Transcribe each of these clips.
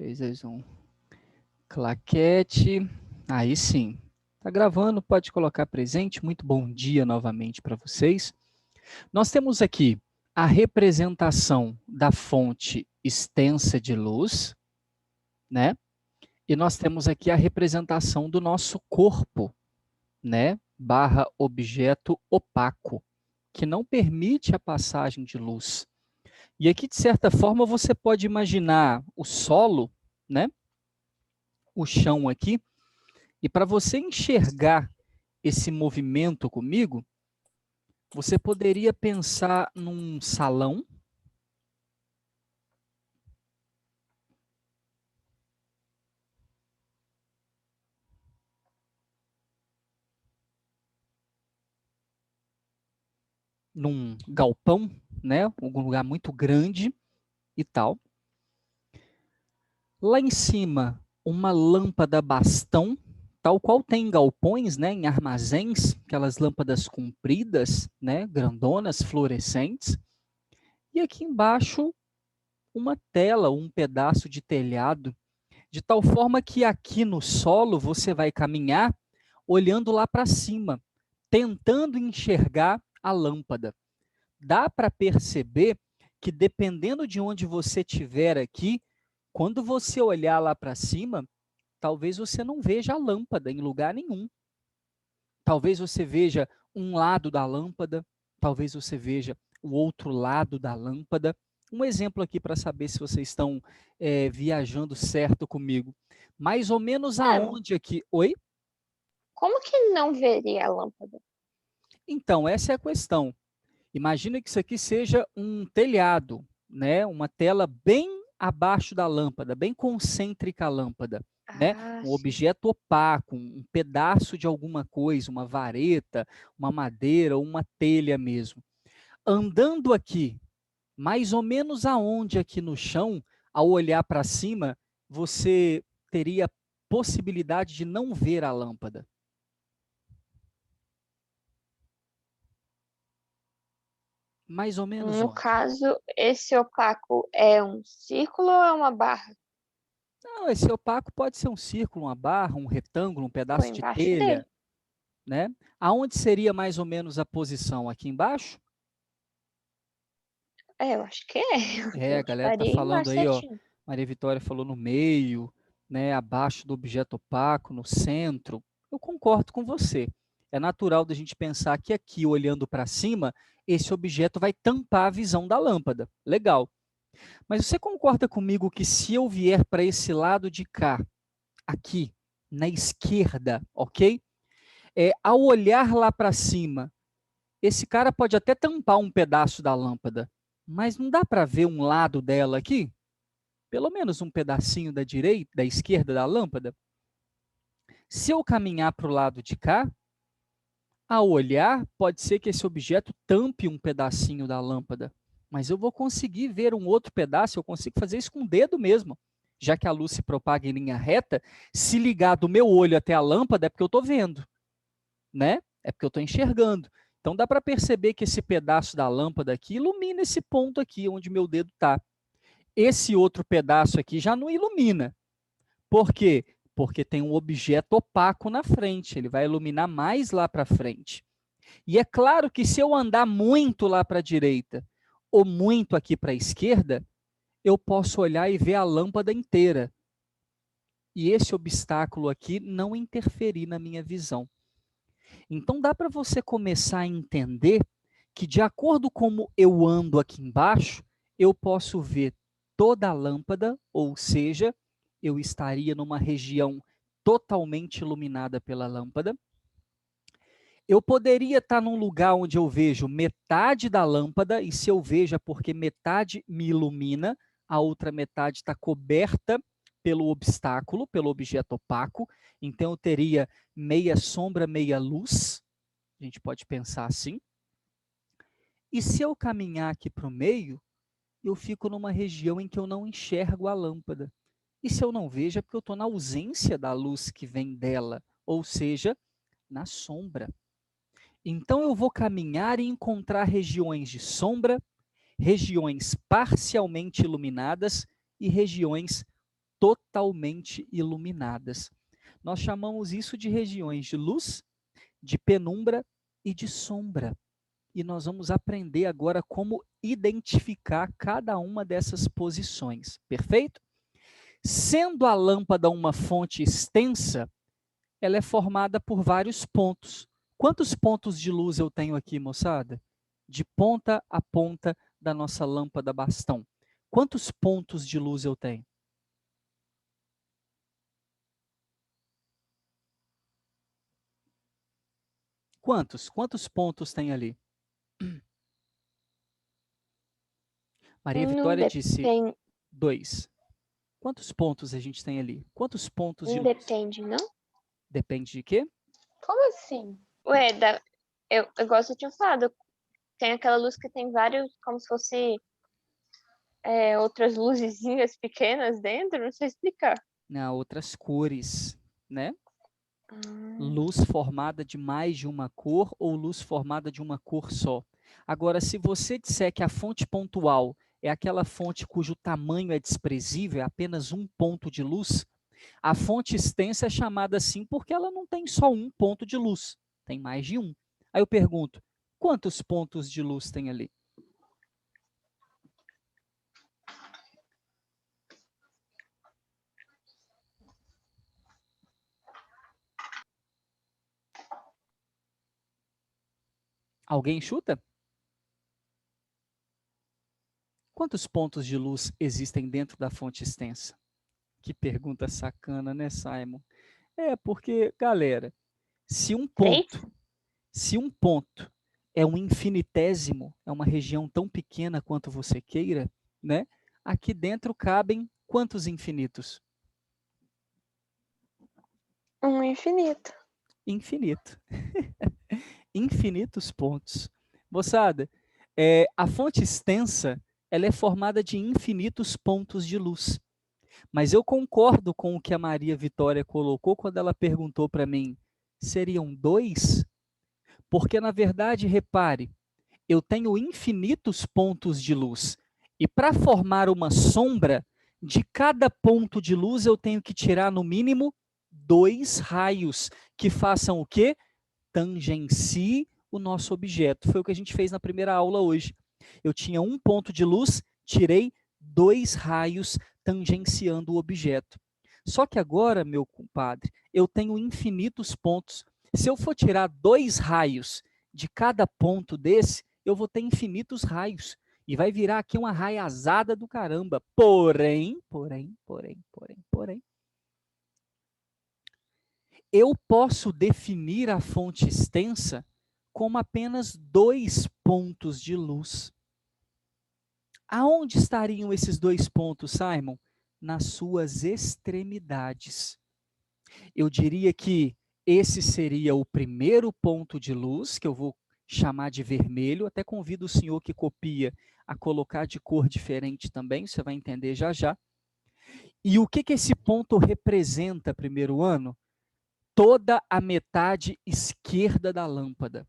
3, 2, 1. Claquete. Aí sim. Tá gravando, pode colocar presente. Muito bom dia novamente para vocês. Nós temos aqui a representação da fonte extensa de luz, né? E nós temos aqui a representação do nosso corpo, né? Barra objeto opaco, que não permite a passagem de luz. E aqui, de certa forma, você pode imaginar o solo, né? O chão aqui. E para você enxergar esse movimento comigo, você poderia pensar num salão. Num galpão, né? Algum lugar muito grande e tal. Lá em cima, uma lâmpada bastão, tal qual tem em galpões, né? Em armazéns, aquelas lâmpadas compridas, né? Grandonas, fluorescentes. E aqui embaixo, uma tela, um pedaço de telhado, de tal forma que aqui no solo você vai caminhar olhando lá para cima, tentando enxergar a lâmpada. Dá para perceber que dependendo de onde você estiver aqui, quando você olhar lá para cima, talvez você não veja a lâmpada em lugar nenhum. Talvez você veja um lado da lâmpada, talvez você veja o outro lado da lâmpada. Um exemplo aqui para saber se vocês estão viajando certo comigo. Mais ou menos aonde aqui... Oi? Como que não veria a lâmpada? Então, essa é a questão. Imagina que isso aqui seja um telhado, né? Uma tela bem abaixo da lâmpada, bem concêntrica a lâmpada, né? Ah, Um sim. objeto opaco, um pedaço de alguma coisa, uma vareta, uma madeira ou uma telha mesmo. Andando aqui, mais ou menos aonde aqui no chão, ao olhar para cima, você teria possibilidade de não ver a lâmpada. Mais ou menos No onde? caso, esse opaco é um círculo ou é uma barra? Não, esse opaco pode ser um círculo, uma barra, um retângulo, um Ou pedaço de embaixo telha, dele? né? Aonde seria mais ou menos a posição? Aqui embaixo? É, eu acho que é. É, Eu a galera tá estaria falando embaixo aí, ó. certinho. Maria Vitória falou no meio, né? Abaixo do objeto opaco, no centro. Eu concordo com você. É natural da gente pensar que aqui, olhando para cima, esse objeto vai tampar a visão da lâmpada. Legal. Mas você concorda comigo que se eu vier para esse lado de cá, aqui, na esquerda, ok? Ao olhar lá para cima, esse cara pode até tampar um pedaço da lâmpada, mas não dá para ver um lado dela aqui? Pelo menos um pedacinho da direita, da esquerda da lâmpada? Se eu caminhar para o lado de cá, ao olhar, pode ser que esse objeto tampe um pedacinho da lâmpada, mas eu vou conseguir ver um outro pedaço, eu consigo fazer isso com o dedo mesmo. Já que a luz se propaga em linha reta, se ligar do meu olho até a lâmpada é porque eu estou vendo, né? É porque eu estou enxergando. Então dá para perceber que esse pedaço da lâmpada aqui ilumina esse ponto aqui onde meu dedo está. Esse outro pedaço aqui já não ilumina. Por quê? Porque tem um objeto opaco na frente, ele vai iluminar mais lá para frente. E é claro que se eu andar muito lá para a direita ou muito aqui para a esquerda, eu posso olhar e ver a lâmpada inteira. E esse obstáculo aqui não interferir na minha visão. Então dá para você começar a entender que de acordo com como eu ando aqui embaixo, eu posso ver toda a lâmpada, ou seja, eu estaria numa região totalmente iluminada pela lâmpada. Eu poderia estar num lugar onde eu vejo metade da lâmpada, e se eu vejo é porque metade me ilumina, a outra metade está coberta pelo obstáculo, pelo objeto opaco, então eu teria meia sombra, meia luz, a gente pode pensar assim. E se eu caminhar aqui para o meio, eu fico numa região em que eu não enxergo a lâmpada. E se eu não vejo, é porque eu estou na ausência da luz que vem dela, ou seja, na sombra. Então eu vou caminhar e encontrar regiões de sombra, regiões parcialmente iluminadas e regiões totalmente iluminadas. Nós chamamos isso de regiões de luz, de penumbra e de sombra. E nós vamos aprender agora como identificar cada uma dessas posições, perfeito? Sendo a lâmpada uma fonte extensa, ela é formada por vários pontos. Quantos pontos de luz eu tenho aqui, moçada? De ponta a ponta da nossa lâmpada bastão. Quantos pontos de luz eu tenho? Quantos? Quantos pontos tem ali? Maria Não Vitória disse depende, 2. Quantos pontos a gente tem ali? Quantos pontos de não luz? depende, não? Depende de quê? Como assim? Ué, igual você tinha falado, tem aquela luz que tem vários, como se fosse outras luzezinhas pequenas dentro, não sei explicar. Outras cores, né? Ah, Luz formada de mais de uma cor ou luz formada de uma cor só. Agora, se você disser que a fonte pontual é aquela fonte cujo tamanho é desprezível, é apenas um ponto de luz, a fonte extensa é chamada assim porque ela não tem só um ponto de luz, tem mais de um. Aí eu pergunto, quantos pontos de luz tem ali? Alguém chuta? Quantos pontos de luz existem dentro da fonte extensa? Que pergunta sacana, né, Simon? Porque, galera, se um 3? ponto, se um ponto é um infinitésimo, é uma região tão pequena quanto você queira, né? Aqui dentro cabem quantos infinitos? Um infinito. Infinito. Infinitos pontos. Moçada, a fonte extensa, ela é formada de infinitos pontos de luz. Mas eu concordo com o que a Maria Vitória colocou quando ela perguntou para mim, seriam 2? Porque, na verdade, repare, eu tenho infinitos pontos de luz. E para formar uma sombra, de cada ponto de luz eu tenho que tirar, no mínimo, 2 raios, que façam o quê? Tangencie o nosso objeto. Foi o que a gente fez na primeira aula hoje. Eu tinha um ponto de luz, tirei 2 raios tangenciando o objeto. Só que agora, meu compadre, eu tenho infinitos pontos. Se eu for tirar 2 raios de cada ponto desse, eu vou ter infinitos raios. E vai virar aqui uma raiazada do caramba. Porém, eu posso definir a fonte extensa como apenas 2 pontos de luz. Aonde estariam esses 2 pontos, Simon? Nas suas extremidades. Eu diria que esse seria o primeiro ponto de luz, que eu vou chamar de vermelho. Até convido o senhor que copia a colocar de cor diferente também, você vai entender já já. E o que esse ponto representa, primeiro ano? Toda a metade esquerda da lâmpada.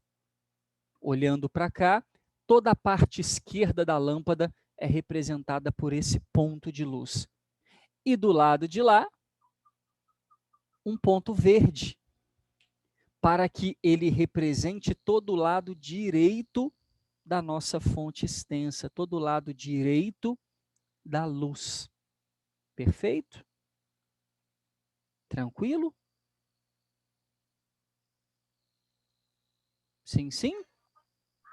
Olhando para cá, toda a parte esquerda da lâmpada é representada por esse ponto de luz. E do lado de lá, um ponto verde, para que ele represente todo o lado direito da nossa fonte extensa, todo o lado direito da luz. Perfeito? Tranquilo? Sim, sim?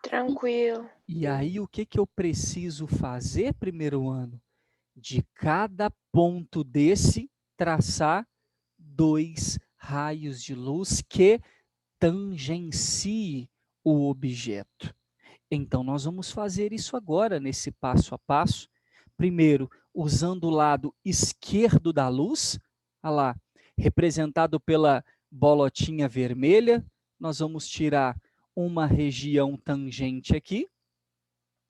Tranquilo. E aí, o que eu preciso fazer, primeiro ano? De cada ponto desse, traçar 2 raios de luz que tangencie o objeto. Então, nós vamos fazer isso agora, nesse passo a passo. Primeiro, usando o lado esquerdo da luz, olha lá, representado pela bolotinha vermelha, nós vamos tirar uma região tangente aqui,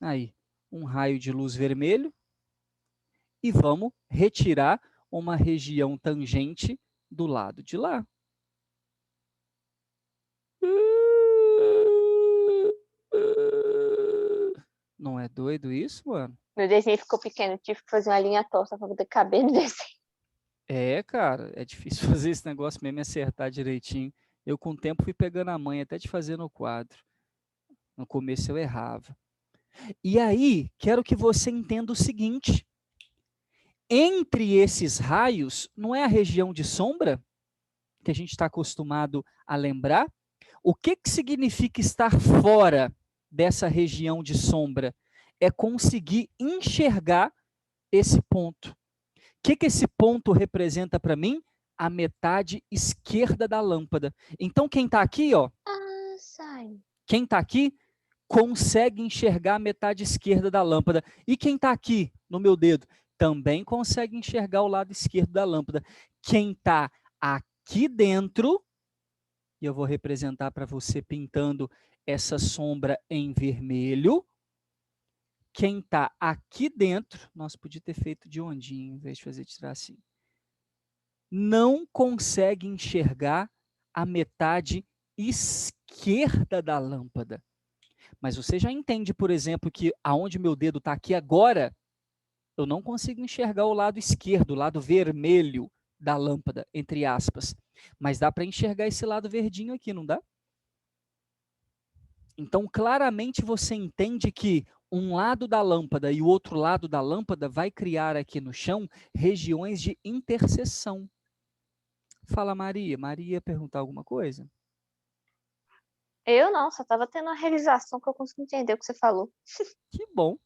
aí, um raio de luz vermelho, e vamos retirar uma região tangente do lado de lá. Não é doido isso, mano? Meu desenho ficou pequeno, tive que fazer uma linha torta para poder caber no desenho. É, cara, é difícil fazer esse negócio mesmo e acertar direitinho. Eu, com o tempo, fui pegando a manha até de fazer no quadro. No começo eu errava. E aí, quero que você entenda o seguinte: entre esses raios, não é a região de sombra, que a gente está acostumado a lembrar? O que, que significa estar fora dessa região de sombra? É conseguir enxergar esse ponto. O que, que esse ponto representa para mim? A metade esquerda da lâmpada. Então, quem está aqui, ó, Ah, sai. quem está aqui, consegue enxergar a metade esquerda da lâmpada. E quem está aqui, no meu dedo, também consegue enxergar o lado esquerdo da lâmpada. Quem está aqui dentro, e eu vou representar para você pintando essa sombra em vermelho. Quem está aqui dentro, nossa, podia ter feito de ondinho, em vez de fazer de tracinho, não consegue enxergar a metade esquerda da lâmpada. Mas você já entende, por exemplo, que aonde meu dedo está aqui agora, eu não consigo enxergar o lado esquerdo, o lado vermelho da lâmpada, entre aspas. Mas dá para enxergar esse lado verdinho aqui, não dá? Então, claramente você entende que um lado da lâmpada e o outro lado da lâmpada vai criar aqui no chão regiões de interseção. Fala, Maria. Maria ia perguntar alguma coisa? Eu não, só tava tendo uma realização que eu consegui entender o que você falou. Que bom.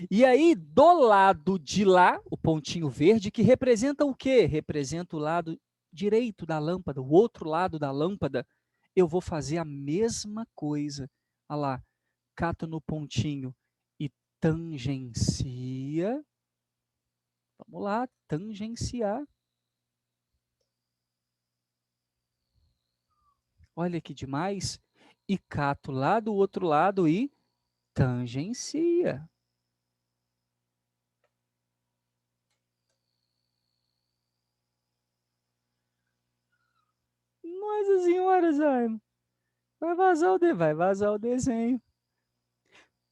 E aí, do lado de lá, o pontinho verde, que representa o quê? Representa o lado direito da lâmpada, o outro lado da lâmpada. Eu vou fazer a mesma coisa. Olha lá, cato no pontinho e tangencia. Vamos lá, tangenciar. Olha que demais. E cato lá do outro lado e tangencia. Nossa senhora, Zaimo. Vai vazar o desenho.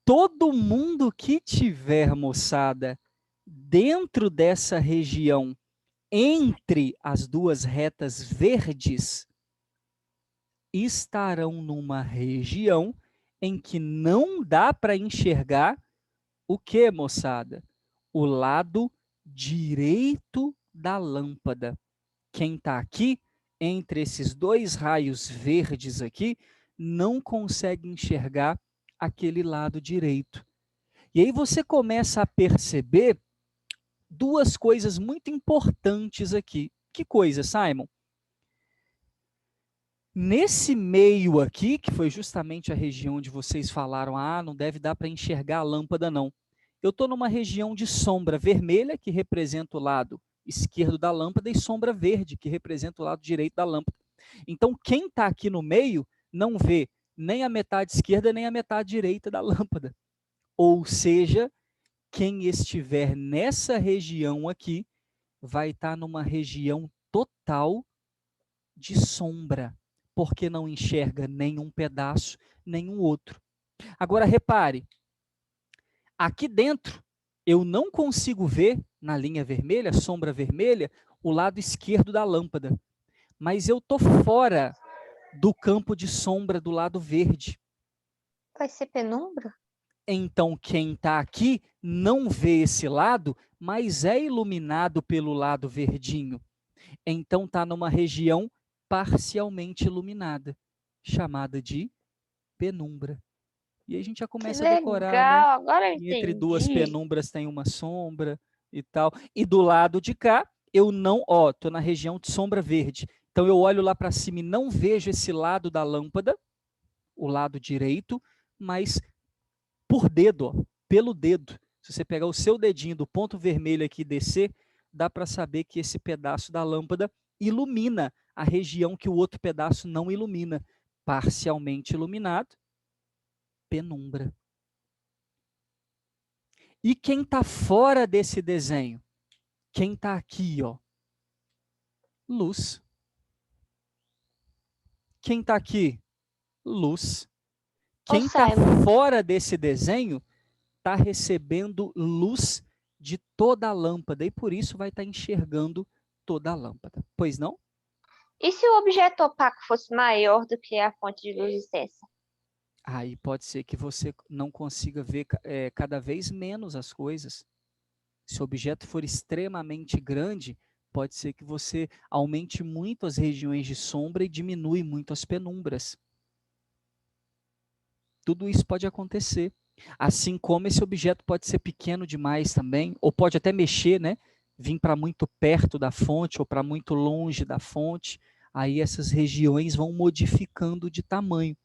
Todo mundo que tiver, moçada, dentro dessa região, entre as duas retas verdes, estarão numa região em que não dá para enxergar o que, moçada? O lado direito da lâmpada. Quem está aqui, entre esses dois raios verdes aqui, não consegue enxergar aquele lado direito. E aí você começa a perceber duas coisas muito importantes aqui. Que coisa, Simon? Nesse meio aqui, que foi justamente a região onde vocês falaram, não deve dar para enxergar a lâmpada, não. Eu estou numa região de sombra vermelha, que representa o lado esquerdo da lâmpada, e sombra verde, que representa o lado direito da lâmpada. Então, quem está aqui no meio não vê nem a metade esquerda, nem a metade direita da lâmpada. Ou seja, quem estiver nessa região aqui, vai estar numa região total de sombra, porque não enxerga nenhum pedaço, nenhum outro. Agora, repare, aqui dentro, eu não consigo ver, na linha vermelha, sombra vermelha, o lado esquerdo da lâmpada, mas eu estou fora do campo de sombra do lado verde. Vai ser penumbra? Então, quem está aqui não vê esse lado, mas é iluminado pelo lado verdinho. Então, está numa região parcialmente iluminada, chamada de penumbra. E aí a gente já Que começa a decorar, né? legal, agora eu E entre duas entendi. penumbras tem uma sombra e tal. E do lado de cá, eu não, estou na região de sombra verde. Então, eu olho lá para cima e não vejo esse lado da lâmpada, o lado direito, mas por dedo, pelo dedo. Se você pegar o seu dedinho do ponto vermelho aqui e descer, dá para saber que esse pedaço da lâmpada ilumina a região que o outro pedaço não ilumina. Parcialmente iluminado, penumbra. E quem está fora desse desenho? Quem está aqui, ó? Luz. Quem está aqui? Luz. Ô, Quem está Simon, fora desse desenho está recebendo luz de toda a lâmpada e por isso vai estar enxergando toda a lâmpada. Pois não? E se o objeto opaco fosse maior do que a fonte de luz extensa? Aí pode ser que você não consiga ver cada vez menos as coisas. Se o objeto for extremamente grande, pode ser que você aumente muito as regiões de sombra e diminui muito as penumbras. Tudo isso pode acontecer. Assim como esse objeto pode ser pequeno demais também, ou pode até mexer, né? Vir para muito perto da fonte ou para muito longe da fonte. Aí essas regiões vão modificando de tamanho,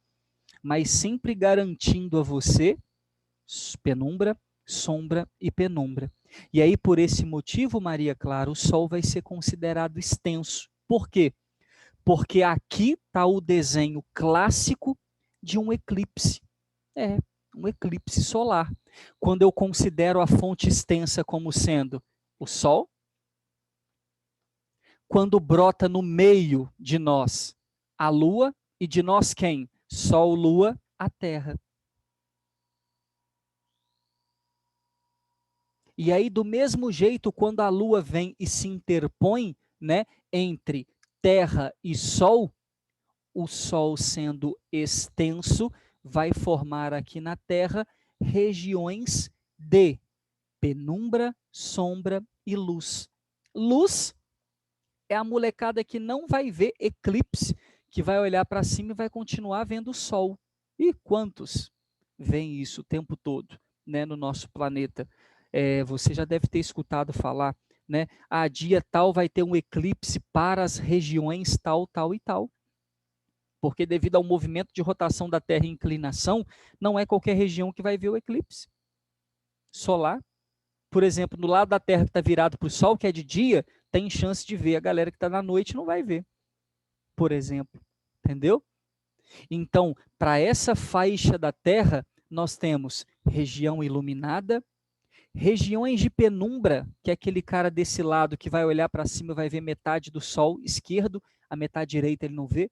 mas sempre garantindo a você penumbra, sombra e penumbra. E aí, por esse motivo, Maria Clara, o Sol vai ser considerado extenso. Por quê? Porque aqui está o desenho clássico de um eclipse. É, um eclipse solar. Quando eu considero a fonte extensa como sendo o Sol, quando brota no meio de nós a Lua, e de nós quem? Sol, Lua, a Terra. E aí, do mesmo jeito, quando a Lua vem e se interpõe, né, entre Terra e Sol, o Sol sendo extenso, vai formar aqui na Terra regiões de penumbra, sombra e luz. Luz é a molecada que não vai ver eclipse, que vai olhar para cima e vai continuar vendo o Sol. E quantos veem isso o tempo todo, né, no nosso planeta? Você já deve ter escutado falar, né? Dia tal vai ter um eclipse para as regiões tal, tal e tal. Porque devido ao movimento de rotação da Terra e inclinação, não é qualquer região que vai ver o eclipse solar. Por exemplo, no lado da Terra que está virado para o Sol, que é de dia, tem chance de ver. A galera que está na noite não vai ver, por exemplo. Entendeu? Então, para essa faixa da Terra, nós temos região iluminada, regiões de penumbra, que é aquele cara desse lado que vai olhar para cima e vai ver metade do Sol esquerdo, a metade direita ele não vê.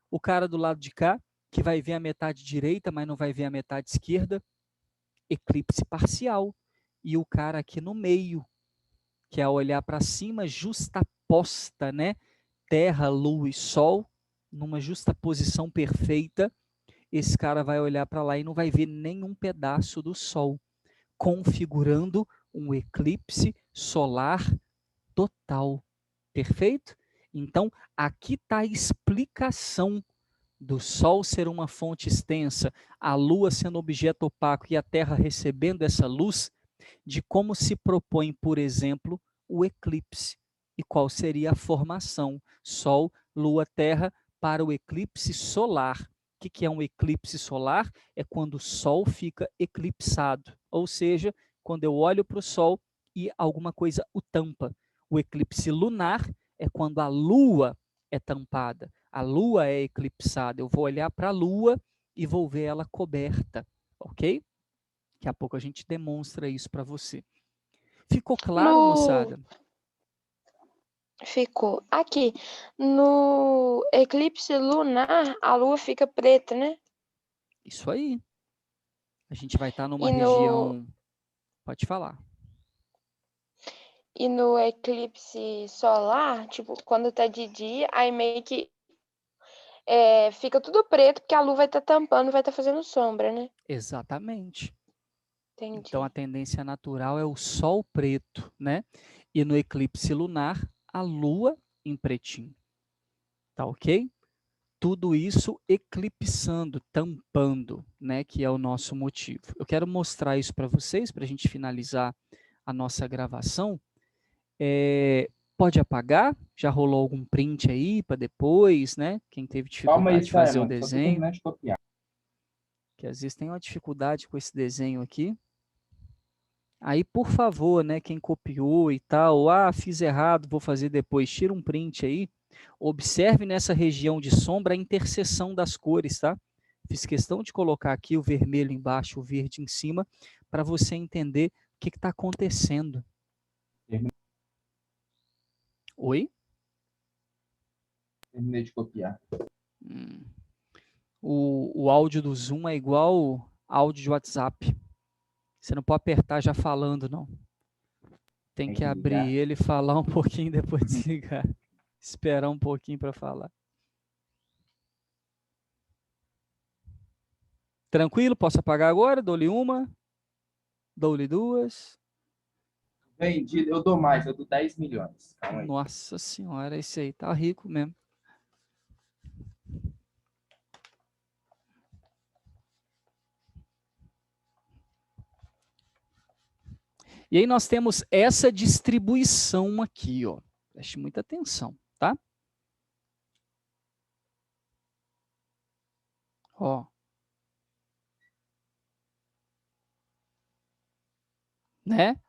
O cara do lado de cá, que vai ver a metade direita, mas não vai ver a metade esquerda. Eclipse parcial. E o cara aqui no meio, que é olhar para cima, justaposta, né? Terra, Lua e Sol, numa justaposição perfeita. Esse cara vai olhar para lá e não vai ver nenhum pedaço do Sol, configurando um eclipse solar total. Perfeito? Então, aqui está a explicação do Sol ser uma fonte extensa, a Lua sendo objeto opaco e a Terra recebendo essa luz, de como se propõe, por exemplo, o eclipse. E qual seria a formação? Sol, Lua, Terra para o eclipse solar. O que é um eclipse solar? É quando o Sol fica eclipsado, ou seja, quando eu olho para o Sol e alguma coisa o tampa. O eclipse lunar é quando a Lua é tampada, a Lua é eclipsada. Eu vou olhar para a Lua e vou ver ela coberta, ok? Daqui a pouco a gente demonstra isso para você. Ficou claro, No... moçada? Ficou. Aqui, no eclipse lunar, a lua fica preta, né? Isso aí. A gente vai estar numa E no, região... Pode falar. e no eclipse solar, tipo, quando tá de dia, aí meio que fica tudo preto, porque a lua vai estar tampando, vai estar fazendo sombra, né? Exatamente. Então, a Entendi. tendência natural é o Sol preto, né? E no eclipse lunar, a Lua em pretinho. Tá ok? Tudo isso eclipsando, tampando, né? Que é o nosso motivo. Eu quero mostrar isso para vocês, para a gente finalizar a nossa gravação. Pode apagar? Já rolou algum print aí para depois, né? Quem teve Calma aí, dificuldade de fazer o Simon, só tô desenho, terminando de copiar. que às vezes tem uma dificuldade com esse desenho aqui. Aí, por favor, né, quem copiou e tal, fiz errado, vou fazer depois, tira um print aí. Observe nessa região de sombra a interseção das cores, tá? Fiz questão de colocar aqui o vermelho embaixo, o verde em cima, para você entender o que está acontecendo. Oi? Terminei de copiar. O áudio do Zoom é igual áudio de WhatsApp. Você não pode apertar já falando, não. Tem Tem que que abrir ligar. ele, falar um pouquinho, depois desligar. Esperar um pouquinho para falar. Tranquilo? Posso apagar agora? Dou-lhe uma. Dou-lhe duas. Vendido, eu dou mais, eu dou 10 milhões. Calma aí. Nossa senhora, esse aí tá rico mesmo. E aí nós temos essa distribuição aqui, ó. Preste muita atenção, tá? Ó. Né?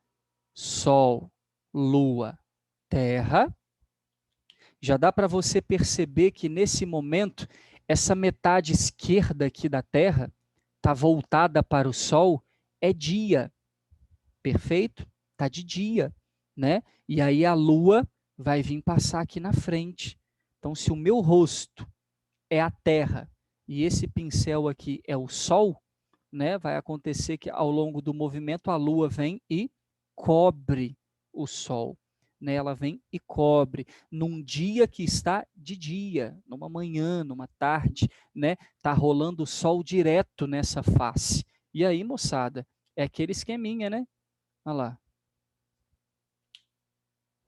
Sol, Lua, Terra. Já dá para você perceber que nesse momento, essa metade esquerda aqui da Terra está voltada para o Sol, é dia. Perfeito? Está de dia, né? E aí a Lua vai vir passar aqui na frente. Então, se o meu rosto é a Terra e esse pincel aqui é o Sol, né? Vai acontecer que ao longo do movimento a Lua vem e cobre o Sol. Né? Ela vem e cobre num dia que está de dia, numa manhã, numa tarde, né? Tá rolando o Sol direto nessa face. E aí, moçada, é aquele esqueminha, né? Olha lá.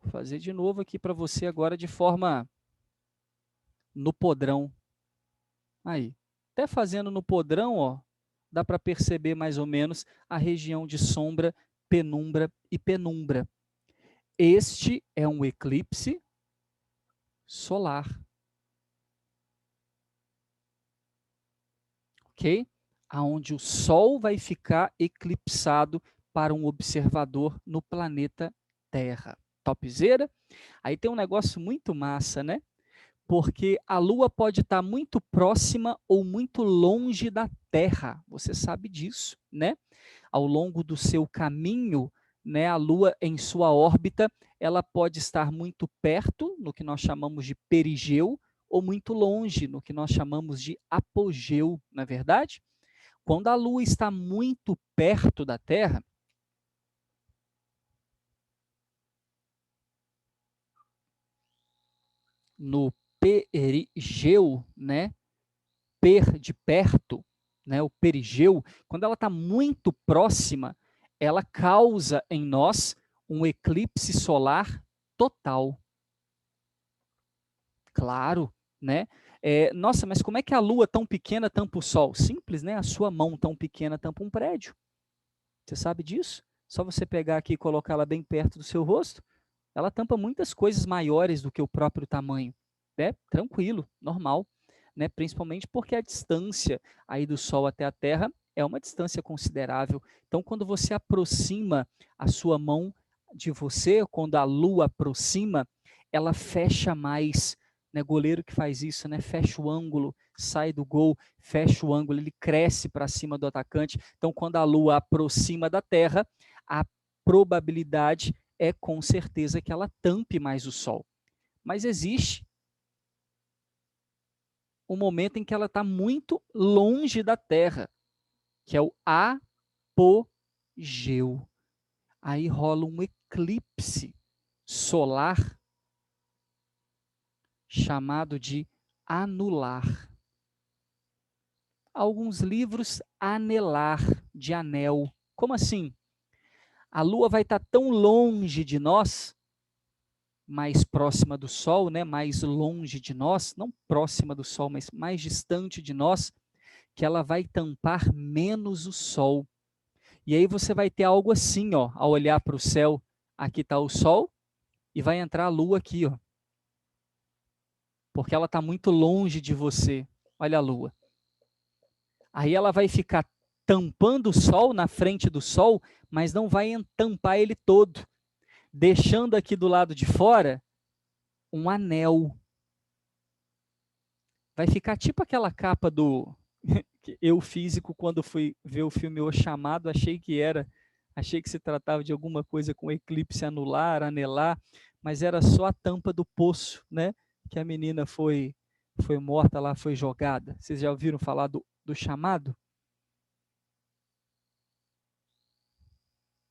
Vou fazer de novo aqui para você agora de forma no podrão. Aí. Até fazendo no podrão, ó, dá para perceber mais ou menos a região de sombra, penumbra e penumbra. Este é um eclipse solar. Ok? Aonde o Sol vai ficar eclipsado para um observador no planeta Terra. Topzera? Aí tem um negócio muito massa, né? Porque a Lua pode estar muito próxima ou muito longe da Terra. Você sabe disso, né? Ao longo do seu caminho, né, a Lua em sua órbita, ela pode estar muito perto, no que nós chamamos de perigeu, ou muito longe, no que nós chamamos de apogeu, não é verdade? Quando a Lua está muito perto da Terra, no perigeu, né, de perto, né, o perigeu, quando ela está muito próxima, ela causa em nós um eclipse solar total. Claro, né? Nossa, mas como é que a Lua tão pequena tampa o Sol? Simples, né? A sua mão tão pequena tampa um prédio. Você sabe disso? Só você pegar aqui e colocar ela bem perto do seu rosto, ela tampa muitas coisas maiores do que o próprio tamanho. Né? Tranquilo, normal. Né? Principalmente porque a distância aí do Sol até a Terra é uma distância considerável. Então, quando você aproxima a sua mão de você, quando a Lua aproxima, ela fecha mais. Né? Goleiro que faz isso, né? Fecha o ângulo, sai do gol, fecha o ângulo, ele cresce para cima do atacante. Então, quando a Lua aproxima da Terra, a probabilidade é com certeza que ela tampe mais o Sol. Mas existe um momento em que ela está muito longe da Terra, que é o apogeu. Aí rola um eclipse solar chamado de anular. Alguns livros, anelar, de anel. Como assim? A Lua vai estar tão longe de nós, mais próxima do Sol, né, mais longe de nós, não próxima do Sol, mas mais distante de nós, que ela vai tampar menos o Sol. E aí você vai ter algo assim, ó, ao olhar para o céu, aqui está o Sol, e vai entrar a Lua aqui, ó, porque ela está muito longe de você. Olha a Lua. Aí ela vai ficar tampando o Sol, na frente do Sol, mas não vai tampar ele todo, deixando aqui do lado de fora um anel. Vai ficar tipo aquela capa do Eu Físico, quando fui ver o filme O Chamado, achei que se tratava de alguma coisa com eclipse anular, anelar, mas era só a tampa do poço, né? Que a menina foi morta lá, foi jogada. Vocês já ouviram falar do Chamado?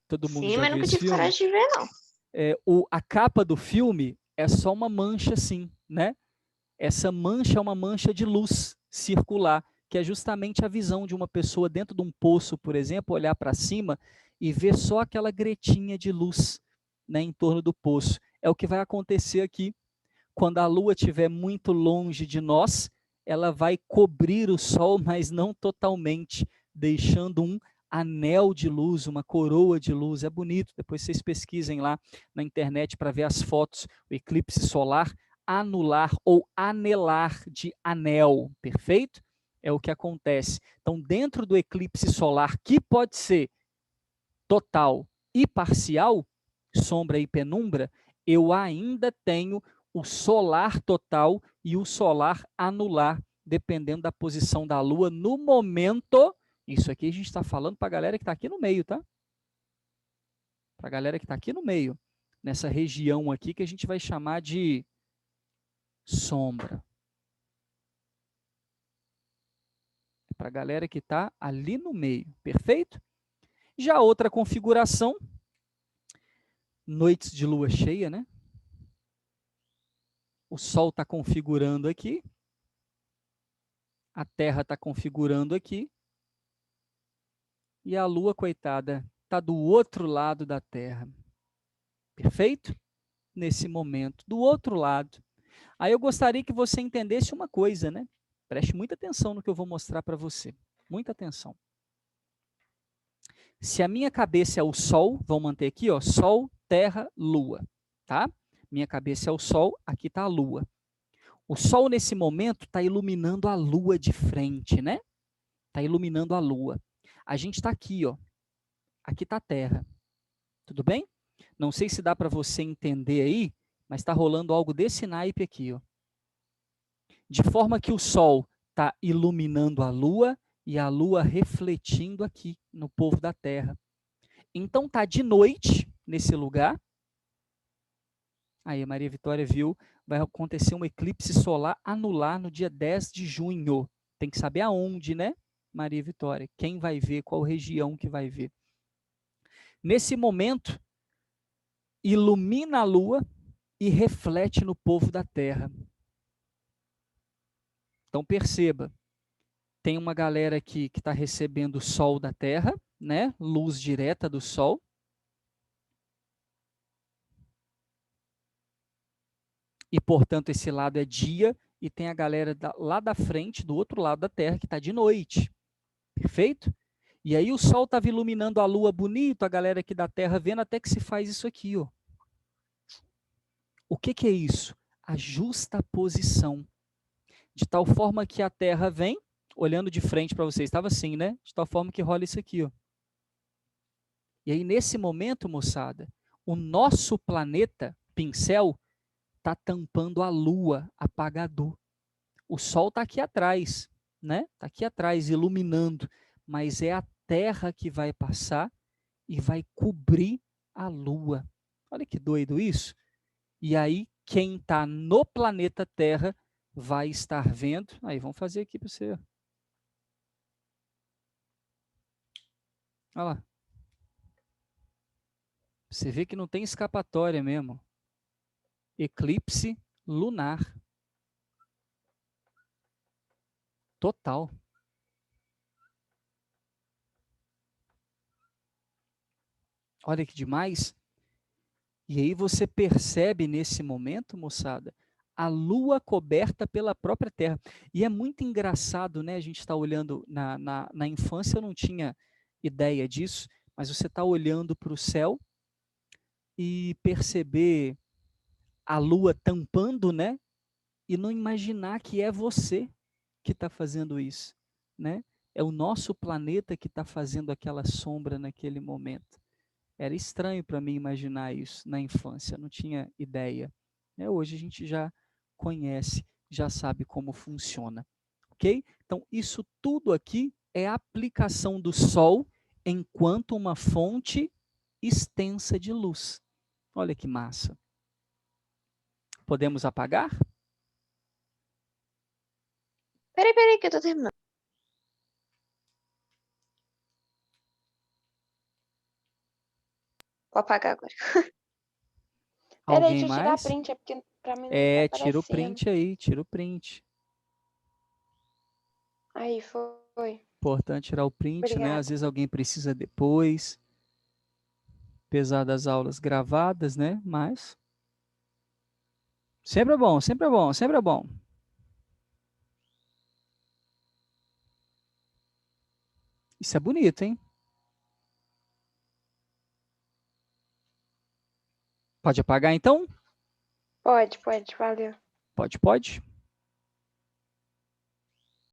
Todo mundo Sim, já mas viu nunca esse tive filme? coragem de ver, não. a capa do filme é só uma mancha assim, né? Essa mancha é uma mancha de luz circular, que é justamente a visão de uma pessoa dentro de um poço, por exemplo, olhar para cima e ver só aquela gretinha de luz, né, em torno do poço. É o que vai acontecer aqui. Quando a Lua estiver muito longe de nós, ela vai cobrir o Sol, mas não totalmente, deixando um anel de luz, uma coroa de luz. É bonito, depois vocês pesquisem lá na internet para ver as fotos. O eclipse solar anular ou anelar de anel, perfeito? É o que acontece. Então, dentro do eclipse solar, que pode ser total e parcial, sombra e penumbra, eu ainda tenho o solar total e o solar anular, dependendo da posição da Lua no momento. Isso aqui a gente está falando para a galera que está aqui no meio, tá? Para a galera que está aqui no meio, nessa região aqui que a gente vai chamar de sombra. Para a galera que está ali no meio, perfeito? Já outra configuração, noites de lua cheia, né? O Sol está configurando aqui, a Terra está configurando aqui, e a Lua, coitada, está do outro lado da Terra. Perfeito? Nesse momento, do outro lado. Aí eu gostaria que você entendesse uma coisa, né? Preste muita atenção no que eu vou mostrar para você. Muita atenção. Se a minha cabeça é o Sol, vamos manter aqui, ó, Sol, Terra, Lua, tá? Minha cabeça é o Sol, aqui está a Lua. O Sol, nesse momento, está iluminando a Lua de frente, né? Está iluminando a Lua. A gente está aqui, ó. Aqui está a Terra. Tudo bem? Não sei se dá para você entender aí, mas está rolando algo desse naipe aqui, ó. De forma que o Sol está iluminando a Lua e a Lua refletindo aqui no povo da Terra. Então está de noite nesse lugar. Aí a Maria Vitória viu, vai acontecer um eclipse solar anular no dia 10 de junho. Tem que saber aonde, né, Maria Vitória? Quem vai ver, qual região que vai ver. Nesse momento, ilumina a Lua e reflete no povo da Terra. Então perceba, tem uma galera aqui que está recebendo o Sol da Terra, né? Luz direta do Sol. E, portanto, esse lado é dia, e tem a galera lá da frente, do outro lado da Terra, que está de noite. Perfeito? E aí o Sol estava iluminando a Lua bonito, a galera aqui da Terra vendo, até que se faz isso aqui, ó. O que é isso? A justaposição. De tal forma que a Terra vem, olhando de frente para vocês, estava assim, né? De tal forma que rola isso aqui, ó. E aí, nesse momento, moçada, o nosso planeta, pincel, está tampando a Lua, apagador. O Sol está aqui atrás, né? Está aqui atrás, iluminando, mas é a Terra que vai passar e vai cobrir a Lua. Olha que doido isso. E aí, quem está no planeta Terra vai estar vendo. Aí, vamos fazer aqui para você. Olha lá. Você vê que não tem escapatória mesmo. Eclipse lunar. Total. Olha que demais. E aí você percebe nesse momento, moçada, a Lua coberta pela própria Terra. E é muito engraçado, né? A gente está olhando, na infância eu não tinha ideia disso, mas você está olhando para o céu e perceber a Lua tampando, né? E não imaginar que é você que está fazendo isso, né? É o nosso planeta que está fazendo aquela sombra naquele momento. Era estranho para mim imaginar isso na infância, não tinha ideia. Hoje a gente já conhece, já sabe como funciona. Ok? Então, isso tudo aqui é a aplicação do Sol enquanto uma fonte extensa de luz. Olha que massa. Podemos apagar? Peraí, que eu tô terminando. Vou apagar agora. Peraí, Alguém deixa eu tirar mais? print, é porque pra mim não tá É, tira o aparecendo. print aí, tira o print. Aí, foi. Importante tirar o print, né? Obrigada. Às vezes alguém precisa depois, apesar das aulas gravadas, né? Mas sempre é bom, sempre é bom, sempre é bom. Isso é bonito, hein? Pode apagar então? Pode, valeu. Pode, pode.